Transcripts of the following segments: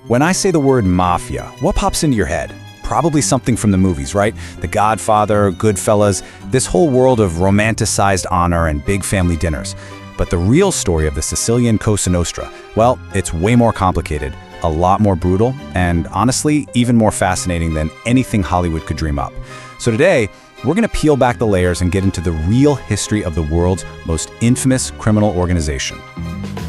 When I say the word mafia, what pops into your head? Probably something from the movies, right? The Godfather, Goodfellas, this whole world of romanticized honor and big family dinners. But the real story of the Sicilian Cosa Nostra, well, it's way more complicated, a lot more brutal, and honestly, even more fascinating than anything Hollywood could dream up. So today, we're gonna peel back the layers and get into the real history of the world's most infamous criminal organization.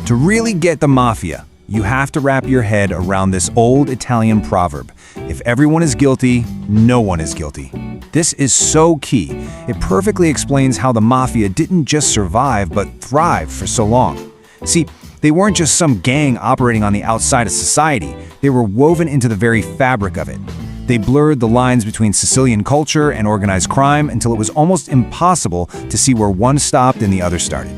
To really get the mafia, you have to wrap your head around this old Italian proverb: if everyone is guilty, no one is guilty. This is so key. It perfectly explains how the mafia didn't just survive, but thrive for so long. See, they weren't just some gang operating on the outside of society. They were woven into the very fabric of it. They blurred the lines between Sicilian culture and organized crime until it was almost impossible to see where one stopped and the other started.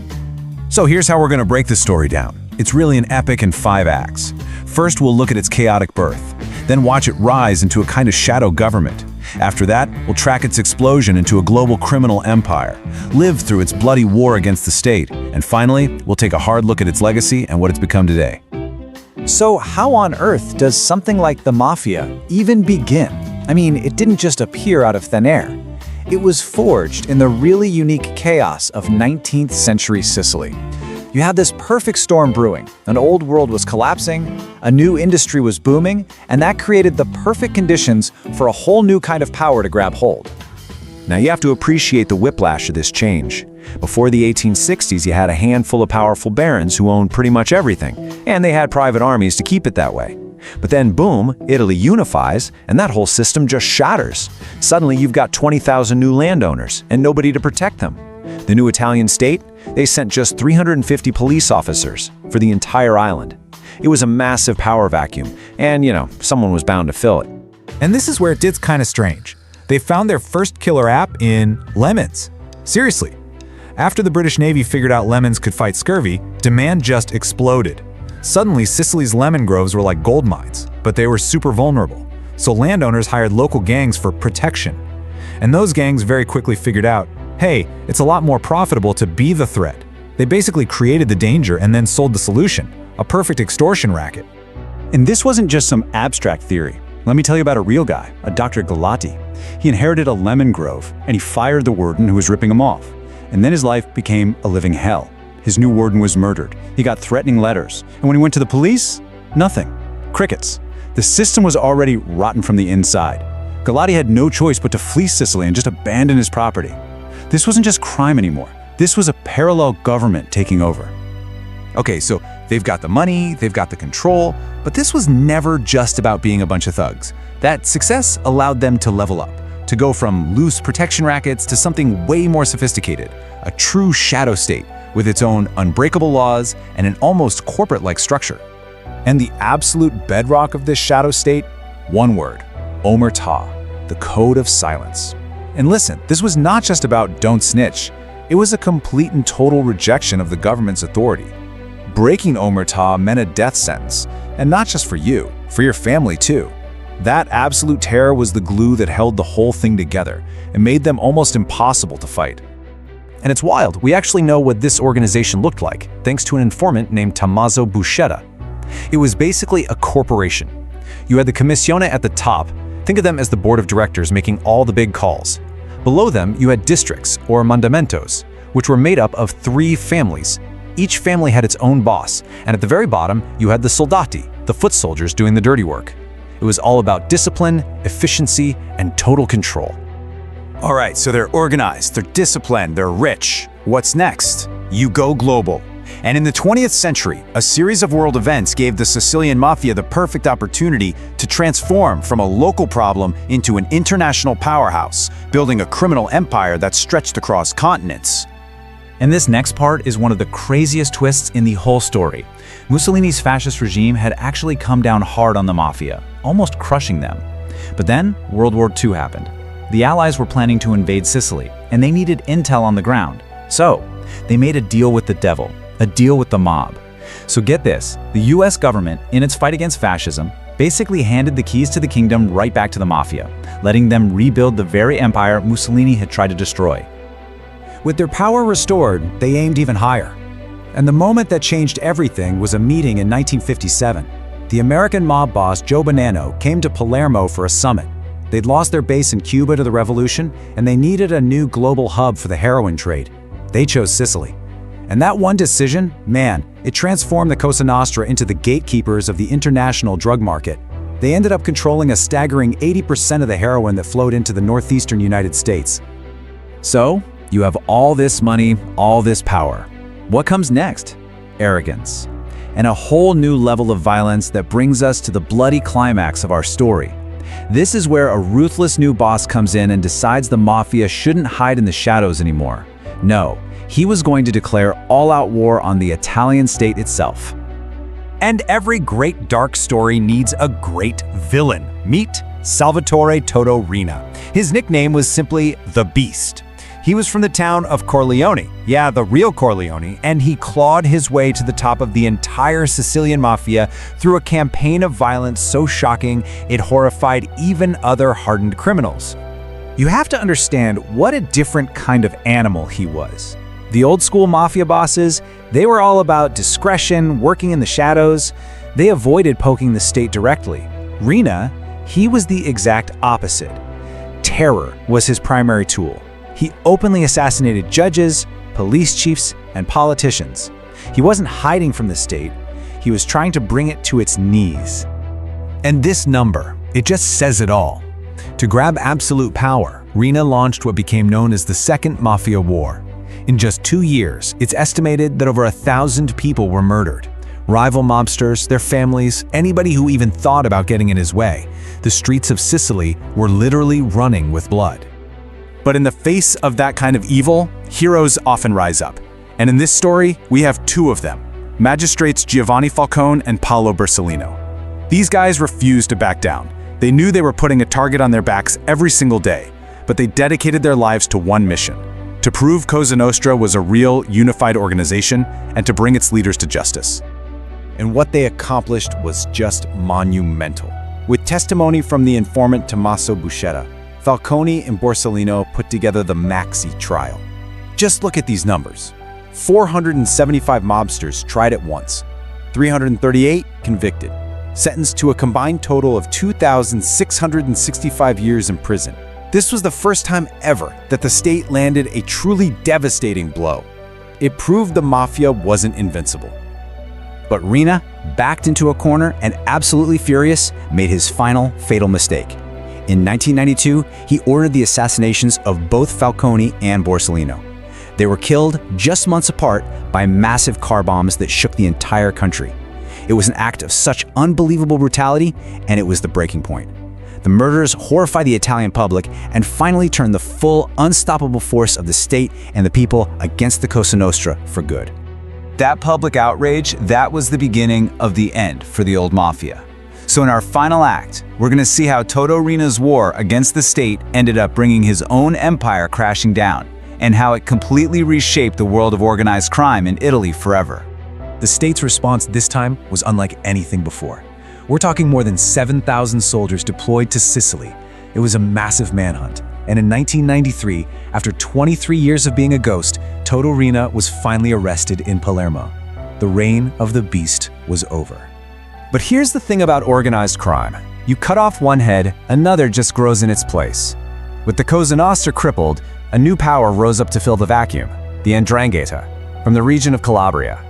So here's how we're going to break this story down. It's really an epic in 5 acts. First, we'll look at its chaotic birth, then watch it rise into a kind of shadow government. After that, we'll track its explosion into a global criminal empire, live through its bloody war against the state, and finally, we'll take a hard look at its legacy and what it's become today. So how on earth does something like the mafia even begin? I mean, it didn't just appear out of thin air. It was forged in the really unique chaos of 19th century Sicily. You had this perfect storm brewing. An old world was collapsing, a new industry was booming, and that created the perfect conditions for a whole new kind of power to grab hold. Now you have to appreciate the whiplash of this change. Before the 1860s, you had a handful of powerful barons who owned pretty much everything, and they had private armies to keep it that way. But then boom, Italy unifies, and that whole system just shatters. Suddenly you've got 20,000 new landowners, and nobody to protect them. The new Italian state, they sent just 350 police officers for the entire island. It was a massive power vacuum, and someone was bound to fill it. And this is where it gets kind of strange. They found their first killer app in lemons. Seriously. After the British Navy figured out lemons could fight scurvy, demand just exploded. Suddenly, Sicily's lemon groves were like gold mines, but they were super vulnerable. So landowners hired local gangs for protection. And those gangs very quickly figured out, hey, it's a lot more profitable to be the threat. They basically created the danger and then sold the solution, a perfect extortion racket. And this wasn't just some abstract theory. Let me tell you about a real guy, a Dr. Galati. He inherited a lemon grove, and he fired the warden who was ripping him off. And then his life became a living hell. His new warden was murdered. He got threatening letters. And when he went to the police, nothing. Crickets. The system was already rotten from the inside. Galati had no choice but to flee Sicily and just abandon his property. This wasn't just crime anymore. This was a parallel government taking over. Okay, so they've got the money, they've got the control, but this was never just about being a bunch of thugs. That success allowed them to level up, to go from loose protection rackets to something way more sophisticated, a true shadow state with its own unbreakable laws and an almost corporate-like structure. And the absolute bedrock of this shadow state? One word: omertà, the code of silence. And listen, this was not just about don't snitch. It was a complete and total rejection of the government's authority. Breaking omertà meant a death sentence, and not just for you, for your family too. That absolute terror was the glue that held the whole thing together and made them almost impossible to fight. And it's wild, we actually know what this organization looked like, thanks to an informant named Tommaso Buscetta. It was basically a corporation. You had the commissione at the top. Think of them as the board of directors making all the big calls. Below them, you had districts, or mandamentos, which were made up of 3 families. Each family had its own boss, and at the very bottom, you had the soldati, the foot soldiers doing the dirty work. It was all about discipline, efficiency, and total control. All right, so they're organized, they're disciplined, they're rich. What's next? You go global. And in the 20th century, a series of world events gave the Sicilian Mafia the perfect opportunity to transform from a local problem into an international powerhouse, building a criminal empire that stretched across continents. And this next part is one of the craziest twists in the whole story. Mussolini's fascist regime had actually come down hard on the mafia, almost crushing them. But then World War II happened. The Allies were planning to invade Sicily, and they needed intel on the ground. So they made a deal with the devil, a deal with the mob. So get this, the US government, in its fight against fascism, basically handed the keys to the kingdom right back to the mafia, letting them rebuild the very empire Mussolini had tried to destroy. With their power restored, they aimed even higher. And the moment that changed everything was a meeting in 1957. The American mob boss Joe Bonanno came to Palermo for a summit. They'd lost their base in Cuba to the revolution, and they needed a new global hub for the heroin trade. They chose Sicily. And that one decision, man, it transformed the Cosa Nostra into the gatekeepers of the international drug market. They ended up controlling a staggering 80% of the heroin that flowed into the northeastern United States. So, you have all this money, all this power. What comes next? Arrogance. And a whole new level of violence that brings us to the bloody climax of our story. This is where a ruthless new boss comes in and decides the mafia shouldn't hide in the shadows anymore. No, he was going to declare all-out war on the Italian state itself. And every great dark story needs a great villain. Meet Salvatore Totò Riina. His nickname was simply The Beast. He was from the town of Corleone, yeah, the real Corleone, and he clawed his way to the top of the entire Sicilian Mafia through a campaign of violence so shocking it horrified even other hardened criminals. You have to understand what a different kind of animal he was. The old-school mafia bosses, they were all about discretion, working in the shadows. They avoided poking the state directly. Riina, he was the exact opposite. Terror was his primary tool. He openly assassinated judges, police chiefs, and politicians. He wasn't hiding from the state. He was trying to bring it to its knees. And this number, it just says it all. To grab absolute power, Riina launched what became known as the Second Mafia War. In just 2 years, it's estimated that over 1,000 people were murdered. Rival mobsters, their families, anybody who even thought about getting in his way. The streets of Sicily were literally running with blood. But in the face of that kind of evil, heroes often rise up. And in this story, we have two of them, magistrates Giovanni Falcone and Paolo Borsellino. These guys refused to back down. They knew they were putting a target on their backs every single day, but they dedicated their lives to one mission: to prove Cosa Nostra was a real, unified organization and to bring its leaders to justice. And what they accomplished was just monumental. With testimony from the informant Tommaso Buscetta, Falcone and Borsellino put together the Maxi Trial. Just look at these numbers. 475 mobsters tried at once, 338 convicted, sentenced to a combined total of 2,665 years in prison. This was the first time ever that the state landed a truly devastating blow. It proved the mafia wasn't invincible. But Riina, backed into a corner and absolutely furious, made his final fatal mistake. In 1992, he ordered the assassinations of both Falcone and Borsellino. They were killed just months apart by massive car bombs that shook the entire country. It was an act of such unbelievable brutality, and it was the breaking point. The murders horrified the Italian public and finally turned the full, unstoppable force of the state and the people against the Cosa Nostra for good. That public outrage, that was the beginning of the end for the old mafia. So in our final act, we're going to see how Totò Riina's war against the state ended up bringing his own empire crashing down, and how it completely reshaped the world of organized crime in Italy forever. The state's response this time was unlike anything before. We're talking more than 7,000 soldiers deployed to Sicily. It was a massive manhunt. And in 1993, after 23 years of being a ghost, Totò Riina was finally arrested in Palermo. The reign of the beast was over. But here's the thing about organized crime. You cut off one head, another just grows in its place. With the Cosa Nostra crippled, a new power rose up to fill the vacuum, the 'Ndrangheta, from the region of Calabria.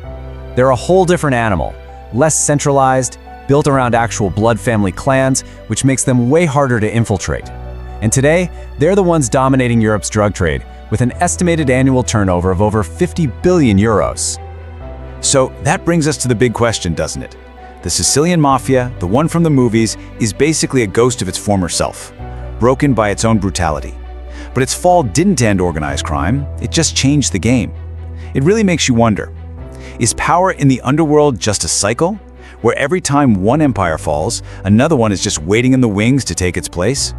They're a whole different animal, less centralized, built around actual blood family clans, which makes them way harder to infiltrate. And today, they're the ones dominating Europe's drug trade, with an estimated annual turnover of over 50 billion euros. So that brings us to the big question, doesn't it? The Sicilian Mafia, the one from the movies, is basically a ghost of its former self, broken by its own brutality. But its fall didn't end organized crime, it just changed the game. It really makes you wonder, is power in the underworld just a cycle, where every time one empire falls, another one is just waiting in the wings to take its place?